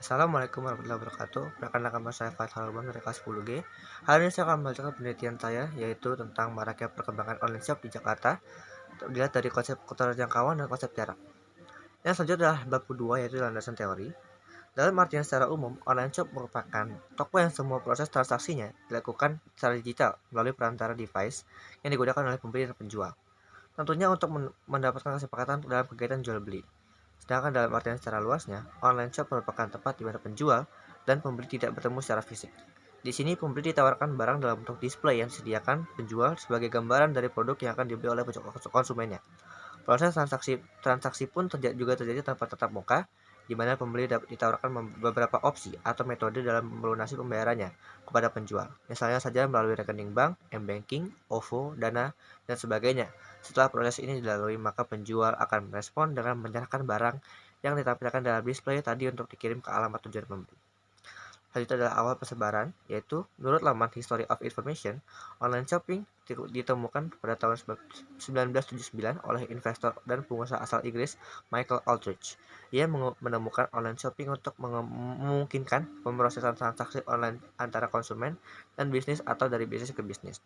Assalamualaikum warahmatullahi wabarakatuh. Perkenalkan nama saya Fathal Alban dari kelas 10G. Hari ini saya akan membacakan penelitian saya, yaitu tentang maraknya perkembangan online shop di Jakarta, dilihat dari konsep keterjangkauan dan konsep jarak. Yang selanjutnya adalah bab kedua, yaitu landasan teori. Dalam artian secara umum, online shop merupakan toko yang semua proses transaksinya dilakukan secara digital melalui perantara device yang digunakan oleh pembeli dan penjual. Tentunya untuk mendapatkan kesepakatan dalam kegiatan jual beli. Sedangkan dalam artian secara luasnya, online shop merupakan tempat di mana penjual dan pembeli tidak bertemu secara fisik. Di sini pembeli ditawarkan barang dalam bentuk display yang disediakan penjual sebagai gambaran dari produk yang akan dibeli oleh konsumennya. Proses transaksi pun juga terjadi tanpa tatap muka, di mana pembeli ditawarkan beberapa opsi atau metode dalam melunasi pembayarannya kepada penjual. Misalnya saja melalui rekening bank, m-banking, OVO, Dana, dan sebagainya. Setelah proses ini dilalui, maka penjual akan merespon dengan menyerahkan barang yang ditampilkan dalam display tadi untuk dikirim ke alamat tujuan pembeli. Selanjutnya adalah awal persebaran, yaitu menurut laman History of Information, online shopping ditemukan pada tahun 1979 oleh investor dan pengusaha asal Inggris Michael Aldrich. Ia menemukan online shopping untuk memungkinkan pemrosesan transaksi online antara konsumen dan bisnis atau dari bisnis ke bisnis.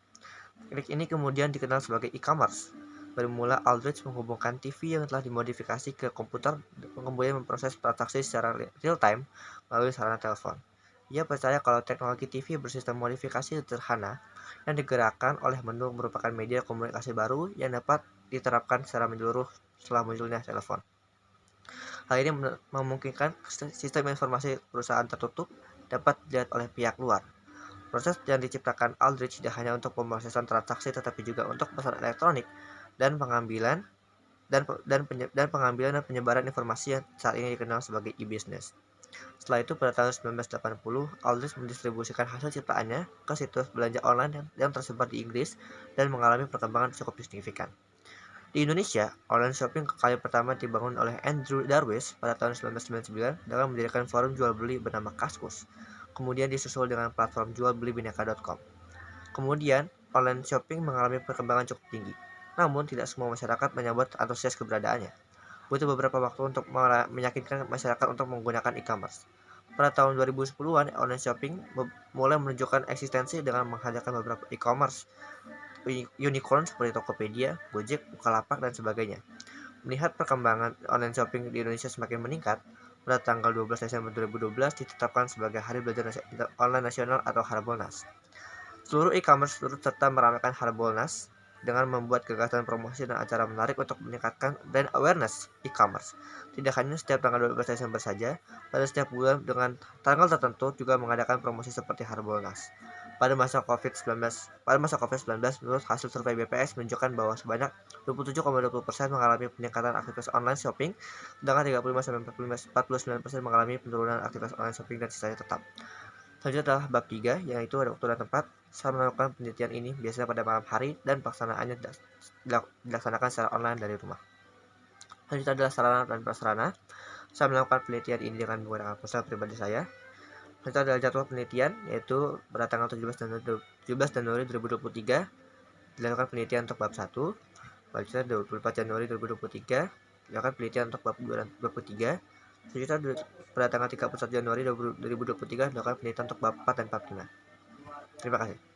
Teknik ini kemudian dikenal sebagai e-commerce. Bermula, Aldrich menghubungkan TV yang telah dimodifikasi ke komputer dan kemudian memproses transaksi secara real-time melalui sarana telepon. Ia percaya kalau teknologi TV bersistem modifikasi sederhana yang digerakkan oleh menu merupakan media komunikasi baru yang dapat diterapkan secara menyeluruh setelah munculnya telepon. Hal ini memungkinkan sistem informasi perusahaan tertutup dapat dilihat oleh pihak luar. Proses yang diciptakan Aldrich tidak hanya untuk pemrosesan transaksi tetapi juga untuk pesan elektronik dan pengambilan dan penyebaran informasi yang saat ini dikenal sebagai e-business. Setelah itu, pada tahun 1980, Aldrich mendistribusikan hasil ciptaannya ke situs belanja online yang tersebar di Inggris dan mengalami perkembangan cukup signifikan. Di Indonesia, online shopping kali pertama dibangun oleh Andrew Darwis pada tahun 1999 dengan mendirikan forum jual beli bernama Kaskus. Kemudian disusul dengan platform jualbelibineka.com. Kemudian, online shopping mengalami perkembangan cukup tinggi. Namun, tidak semua masyarakat menyambut antusias keberadaannya. Butuh beberapa waktu untuk meyakinkan masyarakat untuk menggunakan e-commerce. Pada tahun 2010-an, online shopping mulai menunjukkan eksistensi dengan menghadirkan beberapa e-commerce unicorn seperti Tokopedia, Gojek, Bukalapak, dan sebagainya. Melihat perkembangan online shopping di Indonesia semakin meningkat, pada tanggal 12 Desember 2012 ditetapkan sebagai Hari Belajar Online Nasional atau Harbolnas. Seluruh e-commerce turut serta meramaikan Harbolnas dengan membuat gagasan promosi dan acara menarik untuk meningkatkan brand awareness e-commerce. Tidak hanya setiap tanggal 12 Desember saja, pada setiap bulan dengan tanggal tertentu juga mengadakan promosi seperti Harbolnas. Pada masa COVID-19, menurut hasil survei BPS menunjukkan bahwa sebanyak 27,20% mengalami peningkatan aktivitas online shopping, sedangkan 35-49% mengalami penurunan aktivitas online shopping dan sisanya tetap. Selanjutnya adalah bab 3, yaitu ada waktu dan tempat. Saya melakukan penelitian ini biasanya pada malam hari dan pelaksanaannya dilaksanakan secara online dari rumah. Selanjutnya adalah sarana dan prasarana. Saya melakukan penelitian ini dengan menggunakan ponsel pribadi saya. Selanjutnya adalah jadwal penelitian, yaitu pada tanggal 17 Januari 2023 dilakukan penelitian untuk bab 1. Selanjutnya 24 Januari 2023 dilakukan penelitian untuk bab 2 dan bab ketiga. Selanjutnya pada tanggal 31 Januari 2023 dilakukan penelitian untuk bab 4 dan bab 5. Terima kasih.